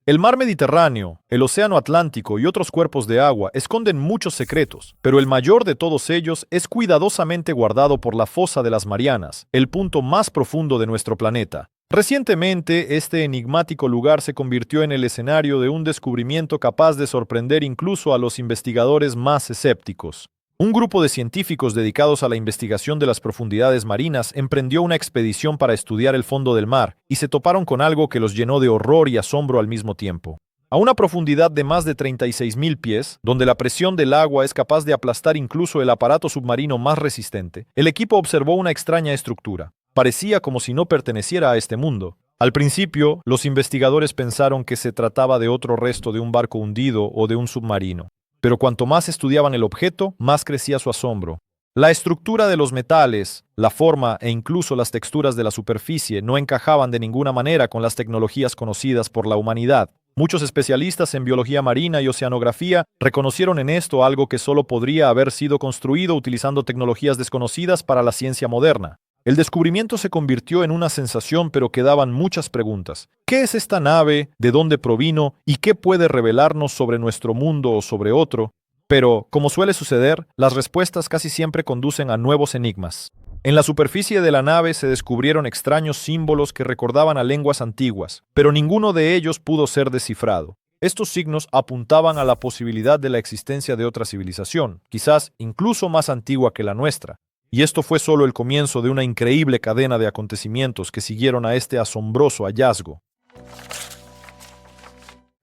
El mar Mediterráneo, el océano Atlántico y otros cuerpos de agua esconden muchos secretos, pero el mayor de todos ellos es cuidadosamente guardado por la fosa de las Marianas, el punto más profundo de nuestro planeta. Recientemente, este enigmático lugar se convirtió en el escenario de un descubrimiento capaz de sorprender incluso a los investigadores más escépticos. Un grupo de científicos dedicados a la investigación de las profundidades marinas emprendió una expedición para estudiar el fondo del mar y se toparon con algo que los llenó de horror y asombro al mismo tiempo. A una profundidad de más de 36.000 pies, donde la presión del agua es capaz de aplastar incluso el aparato submarino más resistente, el equipo observó una extraña estructura. Parecía como si no perteneciera a este mundo. Al principio, los investigadores pensaron que se trataba de otro resto de un barco hundido o de un submarino. Pero cuanto más estudiaban el objeto, más crecía su asombro. La estructura de los metales, la forma e incluso las texturas de la superficie no encajaban de ninguna manera con las tecnologías conocidas por la humanidad. Muchos especialistas en biología marina y oceanografía reconocieron en esto algo que solo podría haber sido construido utilizando tecnologías desconocidas para la ciencia moderna. El descubrimiento se convirtió en una sensación, pero quedaban muchas preguntas. ¿Qué es esta nave? ¿De dónde provino? ¿Y qué puede revelarnos sobre nuestro mundo o sobre otro? Pero, como suele suceder, las respuestas casi siempre conducen a nuevos enigmas. En la superficie de la nave se descubrieron extraños símbolos que recordaban a lenguas antiguas, pero ninguno de ellos pudo ser descifrado. Estos signos apuntaban a la posibilidad de la existencia de otra civilización, quizás incluso más antigua que la nuestra. Y esto fue solo el comienzo de una increíble cadena de acontecimientos que siguieron a este asombroso hallazgo.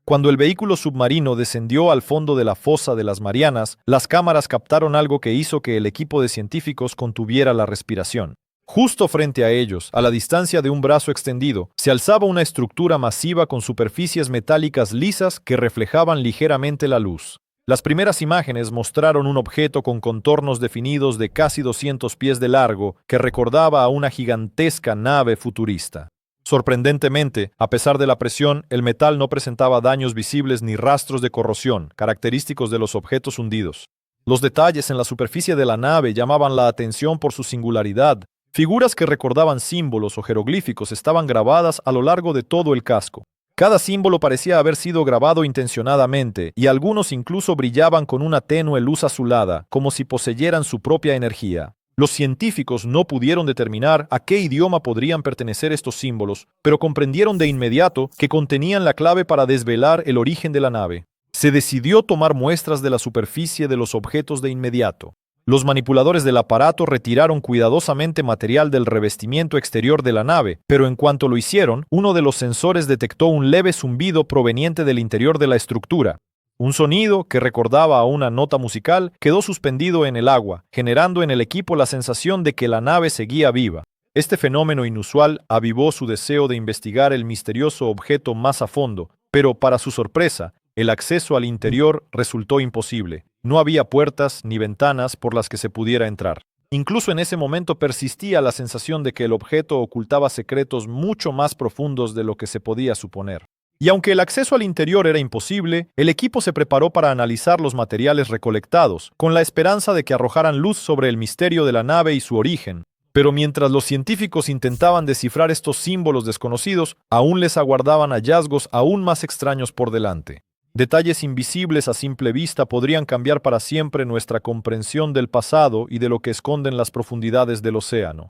Cuando el vehículo submarino descendió al fondo de la fosa de las Marianas, las cámaras captaron algo que hizo que el equipo de científicos contuviera la respiración. Justo frente a ellos, a la distancia de un brazo extendido, se alzaba una estructura masiva con superficies metálicas lisas que reflejaban ligeramente la luz. Las primeras imágenes mostraron un objeto con contornos definidos de casi 200 pies de largo que recordaba a una gigantesca nave futurista. Sorprendentemente, a pesar de la presión, el metal no presentaba daños visibles ni rastros de corrosión, característicos de los objetos hundidos. Los detalles en la superficie de la nave llamaban la atención por su singularidad. Figuras que recordaban símbolos o jeroglíficos estaban grabadas a lo largo de todo el casco. Cada símbolo parecía haber sido grabado intencionadamente, y algunos incluso brillaban con una tenue luz azulada, como si poseyeran su propia energía. Los científicos no pudieron determinar a qué idioma podrían pertenecer estos símbolos, pero comprendieron de inmediato que contenían la clave para desvelar el origen de la nave. Se decidió tomar muestras de la superficie de los objetos de inmediato. Los manipuladores del aparato retiraron cuidadosamente material del revestimiento exterior de la nave, pero en cuanto lo hicieron, uno de los sensores detectó un leve zumbido proveniente del interior de la estructura. Un sonido, que recordaba a una nota musical, quedó suspendido en el agua, generando en el equipo la sensación de que la nave seguía viva. Este fenómeno inusual avivó su deseo de investigar el misterioso objeto más a fondo, pero para su sorpresa, el acceso al interior resultó imposible. No había puertas ni ventanas por las que se pudiera entrar. Incluso en ese momento persistía la sensación de que el objeto ocultaba secretos mucho más profundos de lo que se podía suponer. Y aunque el acceso al interior era imposible, el equipo se preparó para analizar los materiales recolectados, con la esperanza de que arrojaran luz sobre el misterio de la nave y su origen. Pero mientras los científicos intentaban descifrar estos símbolos desconocidos, aún les aguardaban hallazgos aún más extraños por delante. Detalles invisibles a simple vista podrían cambiar para siempre nuestra comprensión del pasado y de lo que esconden las profundidades del océano.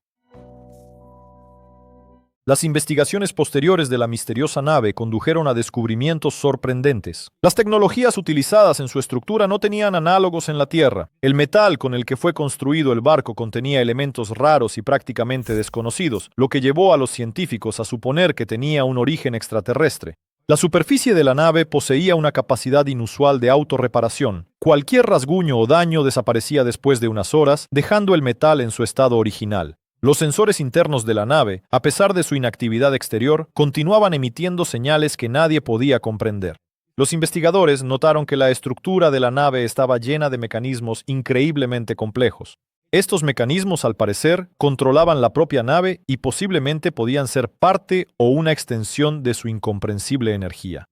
Las investigaciones posteriores de la misteriosa nave condujeron a descubrimientos sorprendentes. Las tecnologías utilizadas en su estructura no tenían análogos en la Tierra. El metal con el que fue construido el barco contenía elementos raros y prácticamente desconocidos, lo que llevó a los científicos a suponer que tenía un origen extraterrestre. La superficie de la nave poseía una capacidad inusual de autorreparación. Cualquier rasguño o daño desaparecía después de unas horas, dejando el metal en su estado original. Los sensores internos de la nave, a pesar de su inactividad exterior, continuaban emitiendo señales que nadie podía comprender. Los investigadores notaron que la estructura de la nave estaba llena de mecanismos increíblemente complejos. Estos mecanismos, al parecer, controlaban la propia nave y posiblemente podían ser parte o una extensión de su incomprensible energía.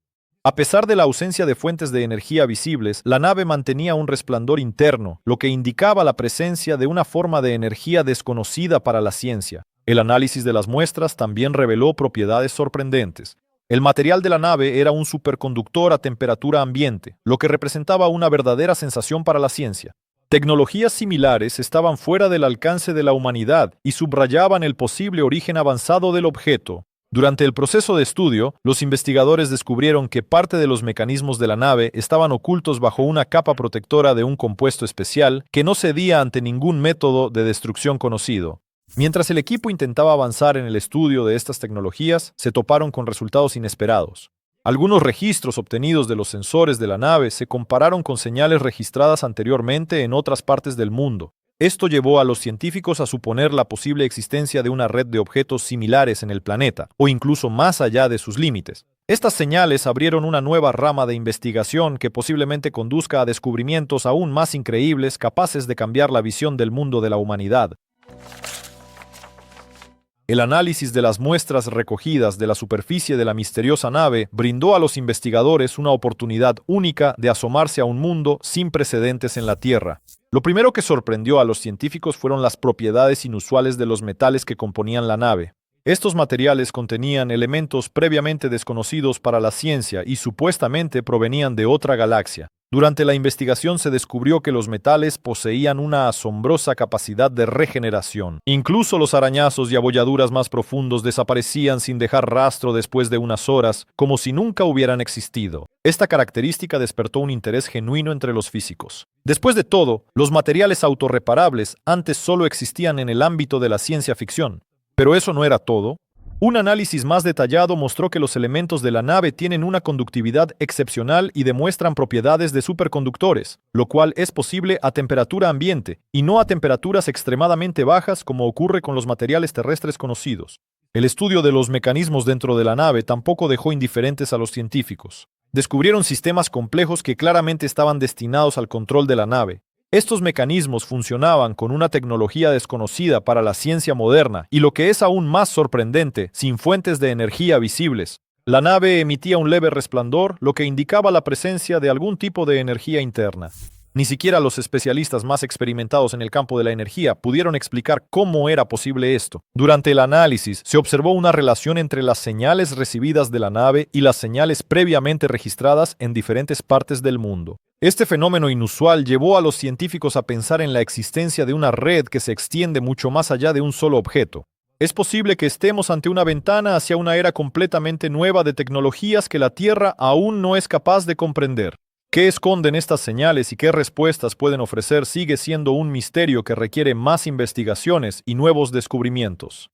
A pesar de la ausencia de fuentes de energía visibles, la nave mantenía un resplandor interno, lo que indicaba la presencia de una forma de energía desconocida para la ciencia. El análisis de las muestras también reveló propiedades sorprendentes. El material de la nave era un superconductor a temperatura ambiente, lo que representaba una verdadera sensación para la ciencia. Tecnologías similares estaban fuera del alcance de la humanidad y subrayaban el posible origen avanzado del objeto. Durante el proceso de estudio, los investigadores descubrieron que parte de los mecanismos de la nave estaban ocultos bajo una capa protectora de un compuesto especial que no cedía ante ningún método de destrucción conocido. Mientras el equipo intentaba avanzar en el estudio de estas tecnologías, se toparon con resultados inesperados. Algunos registros obtenidos de los sensores de la nave se compararon con señales registradas anteriormente en otras partes del mundo. Esto llevó a los científicos a suponer la posible existencia de una red de objetos similares en el planeta, o incluso más allá de sus límites. Estas señales abrieron una nueva rama de investigación que posiblemente conduzca a descubrimientos aún más increíbles capaces de cambiar la visión del mundo de la humanidad. El análisis de las muestras recogidas de la superficie de la misteriosa nave brindó a los investigadores una oportunidad única de asomarse a un mundo sin precedentes en la Tierra. Lo primero que sorprendió a los científicos fueron las propiedades inusuales de los metales que componían la nave. Estos materiales contenían elementos previamente desconocidos para la ciencia y supuestamente provenían de otra galaxia. Durante la investigación se descubrió que los metales poseían una asombrosa capacidad de regeneración. Incluso los arañazos y abolladuras más profundos desaparecían sin dejar rastro después de unas horas, como si nunca hubieran existido. Esta característica despertó un interés genuino entre los físicos. Después de todo, los materiales autorreparables antes solo existían en el ámbito de la ciencia ficción. Pero eso no era todo. Un análisis más detallado mostró que los elementos de la nave tienen una conductividad excepcional y demuestran propiedades de superconductores, lo cual es posible a temperatura ambiente y no a temperaturas extremadamente bajas como ocurre con los materiales terrestres conocidos. El estudio de los mecanismos dentro de la nave tampoco dejó indiferentes a los científicos. Descubrieron sistemas complejos que claramente estaban destinados al control de la nave. Estos mecanismos funcionaban con una tecnología desconocida para la ciencia moderna y, lo que es aún más sorprendente, sin fuentes de energía visibles. La nave emitía un leve resplandor, lo que indicaba la presencia de algún tipo de energía interna. Ni siquiera los especialistas más experimentados en el campo de la energía pudieron explicar cómo era posible esto. Durante el análisis, se observó una relación entre las señales recibidas de la nave y las señales previamente registradas en diferentes partes del mundo. Este fenómeno inusual llevó a los científicos a pensar en la existencia de una red que se extiende mucho más allá de un solo objeto. Es posible que estemos ante una ventana hacia una era completamente nueva de tecnologías que la Tierra aún no es capaz de comprender. ¿Qué esconden estas señales y qué respuestas pueden ofrecer? Sigue siendo un misterio que requiere más investigaciones y nuevos descubrimientos.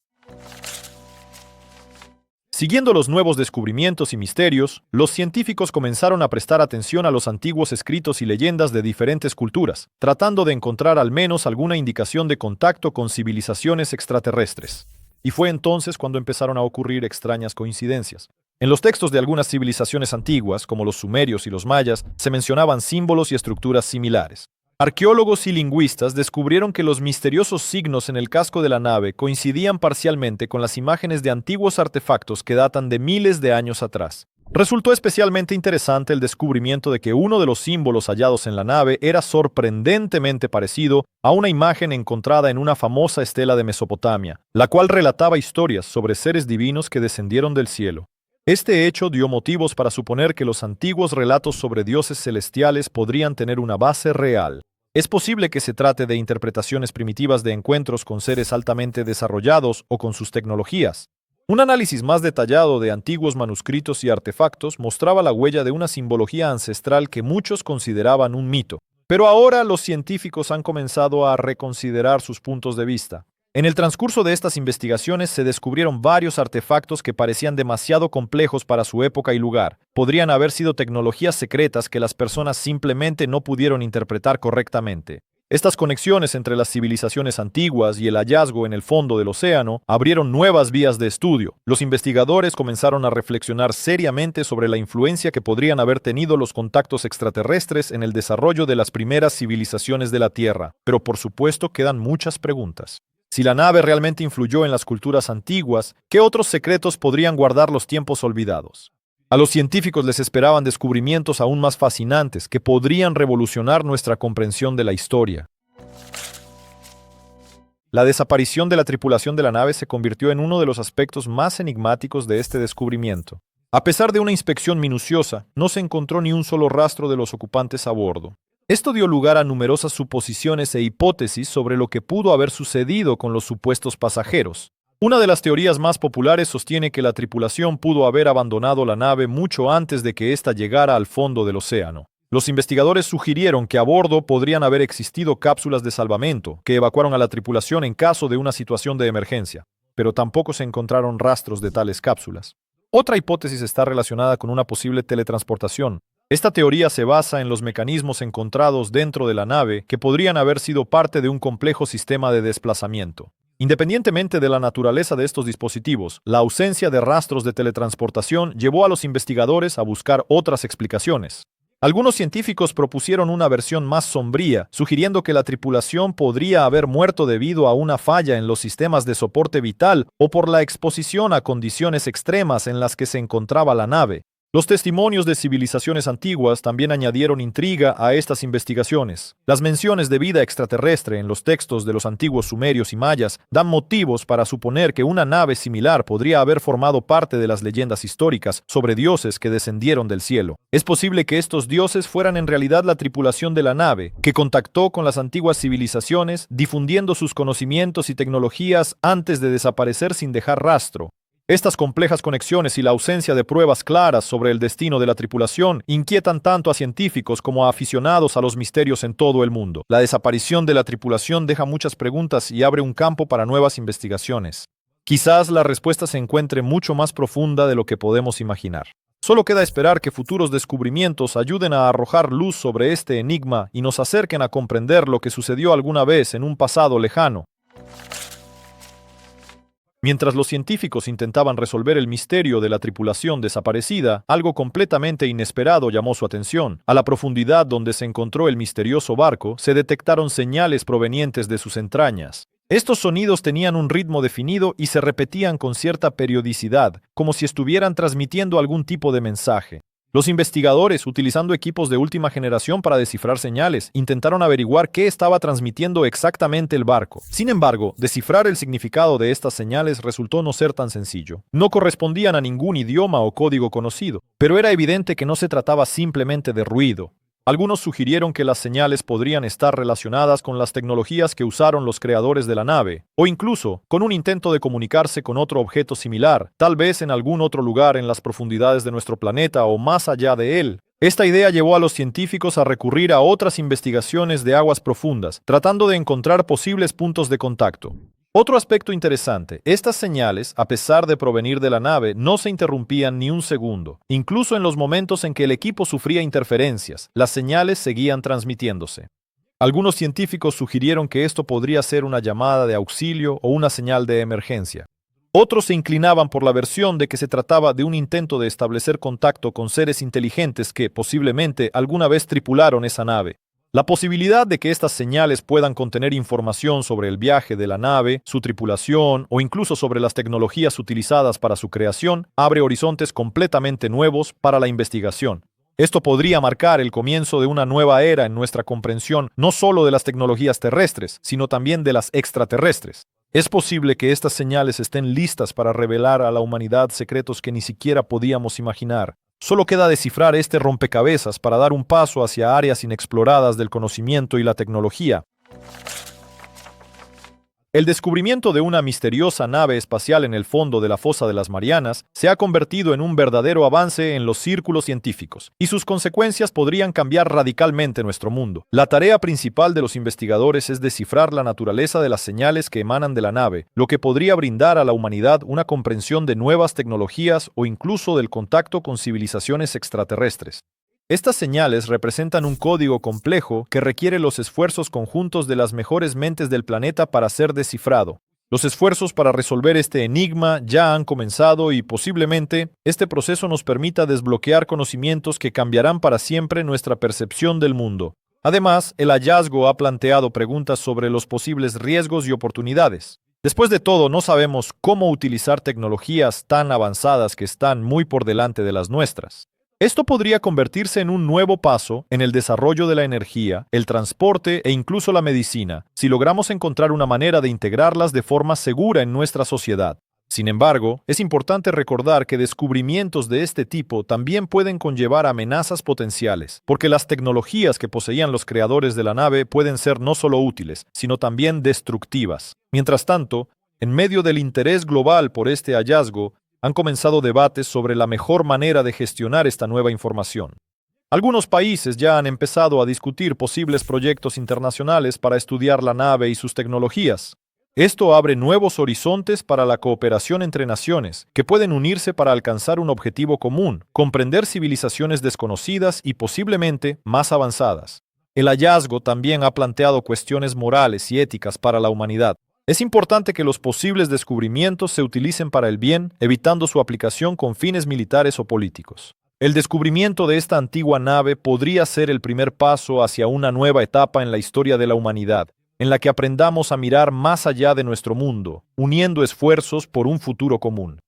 Siguiendo los nuevos descubrimientos y misterios, los científicos comenzaron a prestar atención a los antiguos escritos y leyendas de diferentes culturas, tratando de encontrar al menos alguna indicación de contacto con civilizaciones extraterrestres. Y fue entonces cuando empezaron a ocurrir extrañas coincidencias. En los textos de algunas civilizaciones antiguas, como los sumerios y los mayas, se mencionaban símbolos y estructuras similares. Arqueólogos y lingüistas descubrieron que los misteriosos signos en el casco de la nave coincidían parcialmente con las imágenes de antiguos artefactos que datan de miles de años atrás. Resultó especialmente interesante el descubrimiento de que uno de los símbolos hallados en la nave era sorprendentemente parecido a una imagen encontrada en una famosa estela de Mesopotamia, la cual relataba historias sobre seres divinos que descendieron del cielo. Este hecho dio motivos para suponer que los antiguos relatos sobre dioses celestiales podrían tener una base real. Es posible que se trate de interpretaciones primitivas de encuentros con seres altamente desarrollados o con sus tecnologías. Un análisis más detallado de antiguos manuscritos y artefactos mostraba la huella de una simbología ancestral que muchos consideraban un mito. Pero ahora los científicos han comenzado a reconsiderar sus puntos de vista. En el transcurso de estas investigaciones se descubrieron varios artefactos que parecían demasiado complejos para su época y lugar. Podrían haber sido tecnologías secretas que las personas simplemente no pudieron interpretar correctamente. Estas conexiones entre las civilizaciones antiguas y el hallazgo en el fondo del océano abrieron nuevas vías de estudio. Los investigadores comenzaron a reflexionar seriamente sobre la influencia que podrían haber tenido los contactos extraterrestres en el desarrollo de las primeras civilizaciones de la Tierra. Pero por supuesto quedan muchas preguntas. Si la nave realmente influyó en las culturas antiguas, ¿qué otros secretos podrían guardar los tiempos olvidados? A los científicos les esperaban descubrimientos aún más fascinantes que podrían revolucionar nuestra comprensión de la historia. La desaparición de la tripulación de la nave se convirtió en uno de los aspectos más enigmáticos de este descubrimiento. A pesar de una inspección minuciosa, no se encontró ni un solo rastro de los ocupantes a bordo. Esto dio lugar a numerosas suposiciones e hipótesis sobre lo que pudo haber sucedido con los supuestos pasajeros. Una de las teorías más populares sostiene que la tripulación pudo haber abandonado la nave mucho antes de que ésta llegara al fondo del océano. Los investigadores sugirieron que a bordo podrían haber existido cápsulas de salvamento que evacuaron a la tripulación en caso de una situación de emergencia, pero tampoco se encontraron rastros de tales cápsulas. Otra hipótesis está relacionada con una posible teletransportación. Esta teoría se basa en los mecanismos encontrados dentro de la nave que podrían haber sido parte de un complejo sistema de desplazamiento. Independientemente de la naturaleza de estos dispositivos, la ausencia de rastros de teletransportación llevó a los investigadores a buscar otras explicaciones. Algunos científicos propusieron una versión más sombría, sugiriendo que la tripulación podría haber muerto debido a una falla en los sistemas de soporte vital o por la exposición a condiciones extremas en las que se encontraba la nave. Los testimonios de civilizaciones antiguas también añadieron intriga a estas investigaciones. Las menciones de vida extraterrestre en los textos de los antiguos sumerios y mayas dan motivos para suponer que una nave similar podría haber formado parte de las leyendas históricas sobre dioses que descendieron del cielo. Es posible que estos dioses fueran en realidad la tripulación de la nave, que contactó con las antiguas civilizaciones, difundiendo sus conocimientos y tecnologías antes de desaparecer sin dejar rastro. Estas complejas conexiones y la ausencia de pruebas claras sobre el destino de la tripulación inquietan tanto a científicos como a aficionados a los misterios en todo el mundo. La desaparición de la tripulación deja muchas preguntas y abre un campo para nuevas investigaciones. Quizás la respuesta se encuentre mucho más profunda de lo que podemos imaginar. Solo queda esperar que futuros descubrimientos ayuden a arrojar luz sobre este enigma y nos acerquen a comprender lo que sucedió alguna vez en un pasado lejano. Mientras los científicos intentaban resolver el misterio de la tripulación desaparecida, algo completamente inesperado llamó su atención. A la profundidad donde se encontró el misterioso barco, se detectaron señales provenientes de sus entrañas. Estos sonidos tenían un ritmo definido y se repetían con cierta periodicidad, como si estuvieran transmitiendo algún tipo de mensaje. Los investigadores, utilizando equipos de última generación para descifrar señales, intentaron averiguar qué estaba transmitiendo exactamente el barco. Sin embargo, descifrar el significado de estas señales resultó no ser tan sencillo. No correspondían a ningún idioma o código conocido, pero era evidente que no se trataba simplemente de ruido. Algunos sugirieron que las señales podrían estar relacionadas con las tecnologías que usaron los creadores de la nave, o incluso con un intento de comunicarse con otro objeto similar, tal vez en algún otro lugar en las profundidades de nuestro planeta o más allá de él. Esta idea llevó a los científicos a recurrir a otras investigaciones de aguas profundas, tratando de encontrar posibles puntos de contacto. Otro aspecto interesante, estas señales, a pesar de provenir de la nave, no se interrumpían ni un segundo. Incluso en los momentos en que el equipo sufría interferencias, las señales seguían transmitiéndose. Algunos científicos sugirieron que esto podría ser una llamada de auxilio o una señal de emergencia. Otros se inclinaban por la versión de que se trataba de un intento de establecer contacto con seres inteligentes que, posiblemente, alguna vez tripularon esa nave. La posibilidad de que estas señales puedan contener información sobre el viaje de la nave, su tripulación o incluso sobre las tecnologías utilizadas para su creación abre horizontes completamente nuevos para la investigación. Esto podría marcar el comienzo de una nueva era en nuestra comprensión no solo de las tecnologías terrestres, sino también de las extraterrestres. Es posible que estas señales estén listas para revelar a la humanidad secretos que ni siquiera podíamos imaginar. Solo queda descifrar este rompecabezas para dar un paso hacia áreas inexploradas del conocimiento y la tecnología. El descubrimiento de una misteriosa nave espacial en el fondo de la fosa de las Marianas se ha convertido en un verdadero avance en los círculos científicos, y sus consecuencias podrían cambiar radicalmente nuestro mundo. La tarea principal de los investigadores es descifrar la naturaleza de las señales que emanan de la nave, lo que podría brindar a la humanidad una comprensión de nuevas tecnologías o incluso del contacto con civilizaciones extraterrestres. Estas señales representan un código complejo que requiere los esfuerzos conjuntos de las mejores mentes del planeta para ser descifrado. Los esfuerzos para resolver este enigma ya han comenzado y posiblemente este proceso nos permita desbloquear conocimientos que cambiarán para siempre nuestra percepción del mundo. Además, el hallazgo ha planteado preguntas sobre los posibles riesgos y oportunidades. Después de todo, no sabemos cómo utilizar tecnologías tan avanzadas que están muy por delante de las nuestras. Esto podría convertirse en un nuevo paso en el desarrollo de la energía, el transporte e incluso la medicina, si logramos encontrar una manera de integrarlas de forma segura en nuestra sociedad. Sin embargo, es importante recordar que descubrimientos de este tipo también pueden conllevar amenazas potenciales, porque las tecnologías que poseían los creadores de la nave pueden ser no solo útiles, sino también destructivas. Mientras tanto, en medio del interés global por este hallazgo, han comenzado debates sobre la mejor manera de gestionar esta nueva información. Algunos países ya han empezado a discutir posibles proyectos internacionales para estudiar la nave y sus tecnologías. Esto abre nuevos horizontes para la cooperación entre naciones, que pueden unirse para alcanzar un objetivo común, comprender civilizaciones desconocidas y posiblemente más avanzadas. El hallazgo también ha planteado cuestiones morales y éticas para la humanidad. Es importante que los posibles descubrimientos se utilicen para el bien, evitando su aplicación con fines militares o políticos. El descubrimiento de esta antigua nave podría ser el primer paso hacia una nueva etapa en la historia de la humanidad, en la que aprendamos a mirar más allá de nuestro mundo, uniendo esfuerzos por un futuro común.